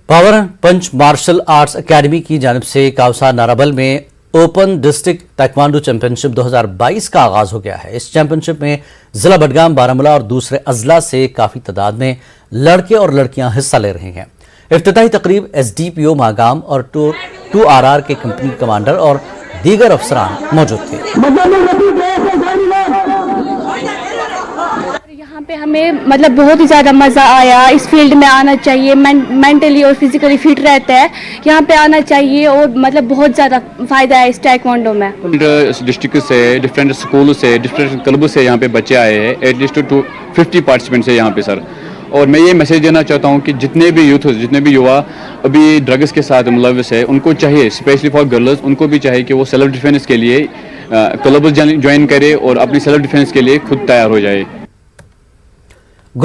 Power पंच martial arts academy की जानिब से कावसा नाराबल में ओपन डिस्ट्रिक्ट ताइक्वांडो चैंपियनशिप 2022 का आगाज हो गया है। इस चैंपियनशिप में जिला बडगाम, बारामूला और दूसरे अजला से काफी तादाद में लड़के और लड़कियां हिस्सा ले रहे हैं। इफ्तिताही तकरीब एसडीपीओ मागाम और 2RR के कंपनी कमांडर और दीगर अफसरान मौजूद थे। यहाँ पे हमें बहुत ही ज़्यादा मज़ा आया। इस फील्ड में आना चाहिए, मेंटली और फिजिकली फिट रहता है। यहाँ पे आना चाहिए और बहुत ज़्यादा फ़ायदा है इस ताइक्वांडो में। डिस्ट्रिक्ट से, डिफरेंट स्कूल से, डिफरेंट क्लब से यहाँ पे बच्चे आए हैं। एटलीस्ट 250 पार्टिसिपेंट्स है यहाँ पे सर। और मैं ये मैसेज देना चाहता हूँ कि जितने भी यूथ, जितने भी युवा अभी ड्रग्स के साथ मुलविस है, उनको चाहिए, स्पेशली फॉर गर्ल्स, उनको भी चाहिए कि वो सेल्फ डिफेंस के लिए क्लब ज्वाइन करे और अपनी सेल्फ डिफेंस के लिए खुद तैयार हो जाए।